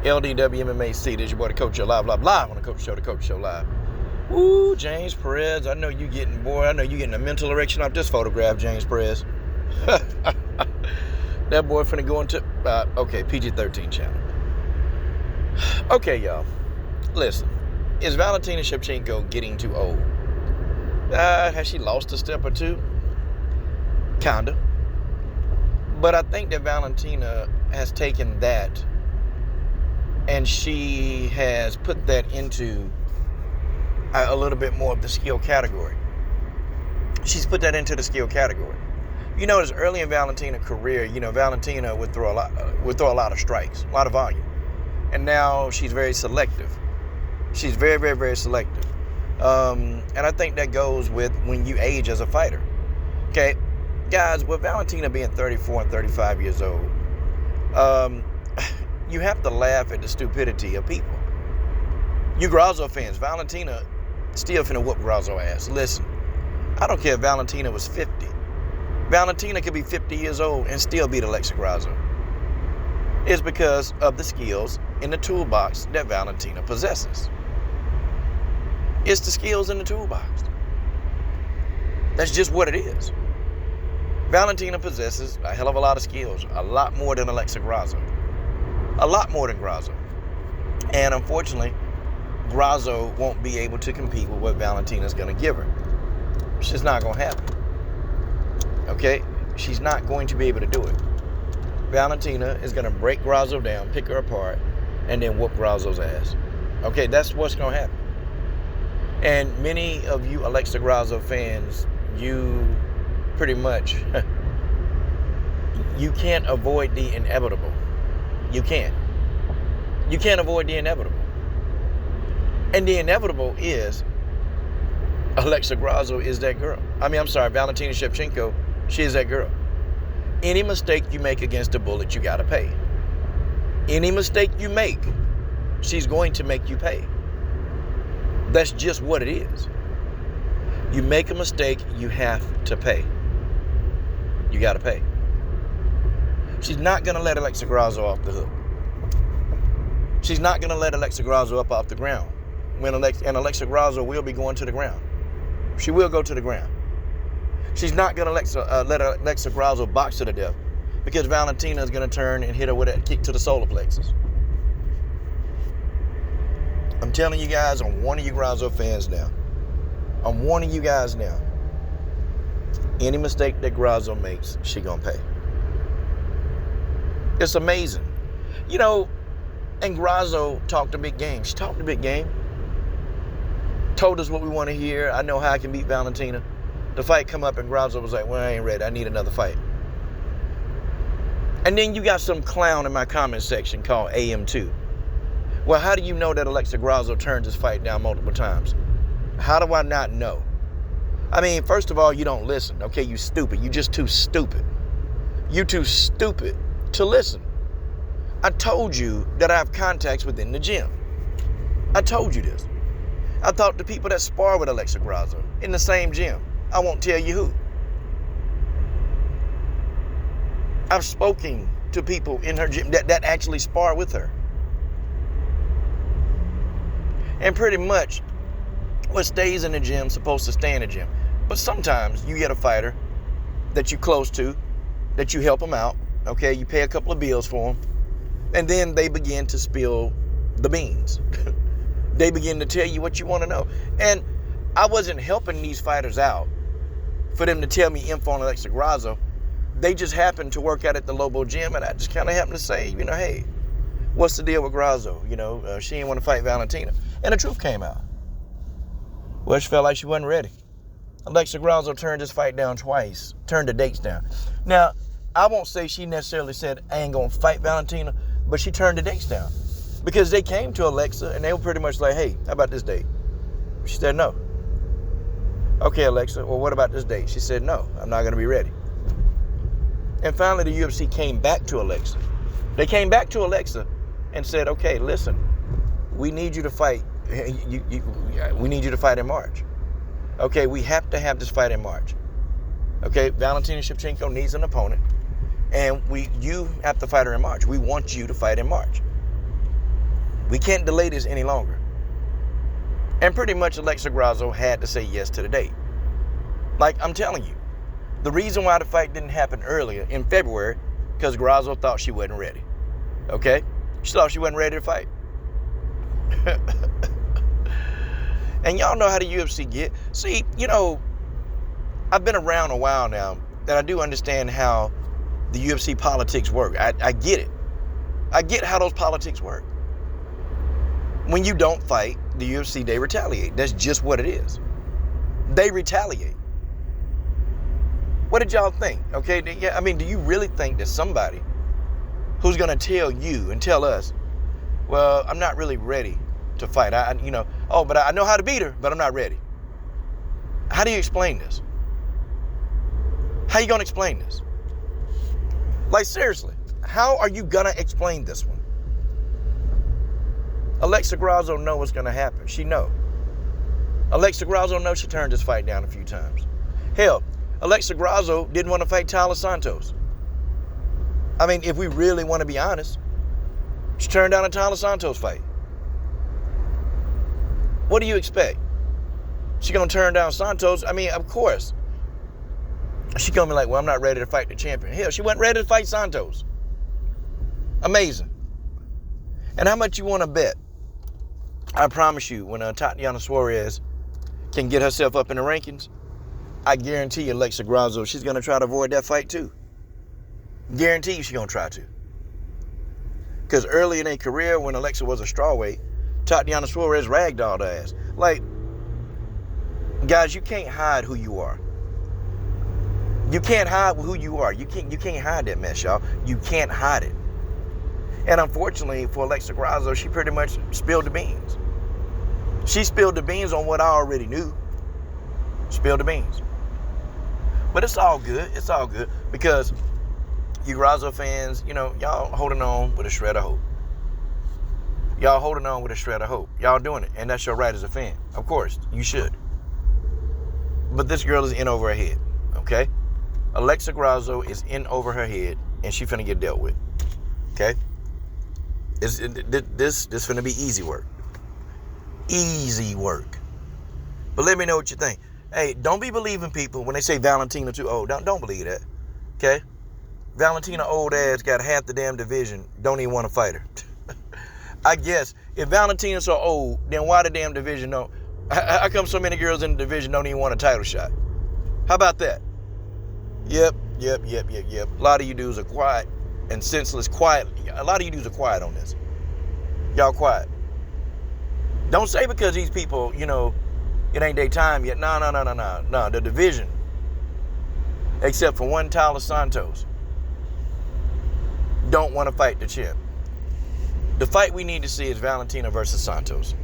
LDW MMAC. This is your boy, the Coach Show Live on the Coach Show, Live. Ooh, James Perez. I know you getting a mental erection off this photograph, James Perez. That boy finna go into, PG-13 channel. Okay, y'all. Listen, is Valentina Shevchenko getting too old? Has she lost a step or two? Kinda. But I think that Valentina has taken that and she has put that into a little bit more of the skill category. She's put that into the skill category. You notice early in Valentina's career, Valentina would throw a lot of strikes, a lot of volume. And now she's very selective. She's very, very, very selective. And I think that goes with when you age as a fighter. Okay, guys, with Valentina being 34 and 35 years old, you have to laugh at the stupidity of people. You Grasso fans, Valentina still finna whoop Grasso ass. Listen, I don't care if Valentina was 50. Valentina could be 50 years old and still beat Alexa Grasso. It's because of the skills in the toolbox that Valentina possesses. It's the skills in the toolbox. That's just what it is. Valentina possesses a hell of a lot of skills, a lot more than Alexa Grasso. A lot more than Grasso. And unfortunately, Grasso won't be able to compete with what Valentina's going to give her. It's just not going to happen. Okay? She's not going to be able to do it. Valentina is going to break Grasso down, pick her apart, and then whoop Grasso's ass. Okay? That's what's going to happen. And many of you Alexa Grasso fans, you pretty much, you can't avoid the inevitable. You can't. You can't avoid the inevitable. And the inevitable is Alexa Grasso is that girl. Valentina Shevchenko, she is that girl. Any mistake you make against a bullet, you gotta pay. Any mistake you make, she's going to make you pay. That's just what it is. You make a mistake, you have to pay. You gotta pay. She's not gonna let Alexa Grasso off the hook. She's not gonna let Alexa Grasso up off the ground. Alexa Grasso will be going to the ground. She will go to the ground. She's not gonna let Alexa Grasso box to the death because Valentina is gonna turn and hit her with a kick to the solar plexus. I'm telling you guys, I'm warning you Grasso fans now. I'm warning you guys now. Any mistake that Grasso makes, she gonna pay. It's amazing. And Grasso talked a big game. She talked a big game. Told us what we want to hear. I know how I can beat Valentina. The fight come up and Grasso was like, well, I ain't ready. I need another fight. And then you got some clown in my comment section called AM2. Well, how do you know that Alexa Grasso turned this fight down multiple times? How do I not know? First of all, you don't listen. Okay, you stupid. You just too stupid. You too stupid to listen. I told you that I have contacts within the gym. I told you this. I talked to people that spar with Alexa Grasso in the same gym. I won't tell you who. I've spoken to people in her gym that actually spar with her. And pretty much what stays in the gym is supposed to stay in the gym. But sometimes you get a fighter that you close to, that you help them out, okay? You pay a couple of bills for them, and then they begin to spill the beans. They begin to tell you what you want to know. And I wasn't helping these fighters out for them to tell me info on Alexa Grasso. They just happened to work out at the Lobo gym, and I just kind of happened to say, hey, what's the deal with Grasso? She didn't want to fight Valentina. And the truth came out. Well, she felt like she wasn't ready. Alexa Grasso turned this fight down twice, turned the dates down. Now, I won't say she necessarily said, I ain't going to fight Valentina, but she turned the dates down. Because they came to Alexa, and they were pretty much like, hey, how about this date? She said, no. Okay, Alexa, well, what about this date? She said, no, I'm not going to be ready. And finally, the UFC came back to Alexa. They came back to Alexa and said, okay, listen, we need you to fight. We need you to fight in March. Okay, we have to have this fight in March. Okay, Valentina Shevchenko needs an opponent, and you have to fight her in March. We want you to fight in March. We can't delay this any longer. And pretty much Alexa Grasso had to say yes to the date. Like, I'm telling you, the reason why the fight didn't happen earlier in February, because Grasso thought she wasn't ready. Okay? She thought she wasn't ready to fight. And y'all know how the UFC get. See, you know, I've been around a while now, and I do understand how the UFC politics work. I get it. I get how those politics work. When you don't fight, the UFC, they retaliate. That's just what it is. They retaliate. What did y'all think? Okay, I mean, do you really think that somebody who's going to tell you and tell us, well, I'm not really ready to fight. But I know how to beat her, but I'm not ready. How do you explain this? How you going to explain this? Like, seriously, how are you going to explain this one? Alexa Grasso know what's going to happen. She know. Alexa Grasso knows she turned this fight down a few times. Hell, Alexa Grasso didn't want to fight Tyler Santos. I mean, if we really want to be honest, she turned down a Tyler Santos fight. What do you expect? She going to turn down Santos? I mean, of course. She going to be like, well, I'm not ready to fight the champion. Hell, she wasn't ready to fight Santos. Amazing. And how much you want to bet? I promise you, when Tatiana Suarez can get herself up in the rankings, I guarantee you Alexa Grasso, she's going to try to avoid that fight too. Guarantee you she's going to try to. Because early in their career, when Alexa was a strawweight, Tatiana Suarez ragdolled her ass. Like, guys, you can't hide who you are. You can't hide who you are. You can't hide that mess, y'all. You can't hide it. And unfortunately for Alexa Grasso, she pretty much spilled the beans. She spilled the beans on what I already knew. Spilled the beans. But it's all good. It's all good. Because you Grasso fans, y'all holding on with a shred of hope. Y'all holding on with a shred of hope. Y'all doing it. And that's your right as a fan. Of course, you should. But this girl is in over her head. Okay? Alexa Grasso is in over her head. And she finna get dealt with. Okay? This finna be easy work. Easy work. But let me know what you think. Hey, don't be believing people when they say Valentina too old. Don't believe that. Okay? Valentina old ass got half the damn division. Don't even want to fight her. I guess if Valentina's so old, then why the damn division don't? How come so many girls in the division don't even want a title shot? How about that? Yep. A lot of you dudes are quiet and senseless. Quiet. A lot of you dudes are quiet on this. Y'all quiet. Don't say because these people, it ain't their time yet. No. The division, except for one Tyler Santos, don't want to fight the champ. The fight we need to see is Valentina versus Santos.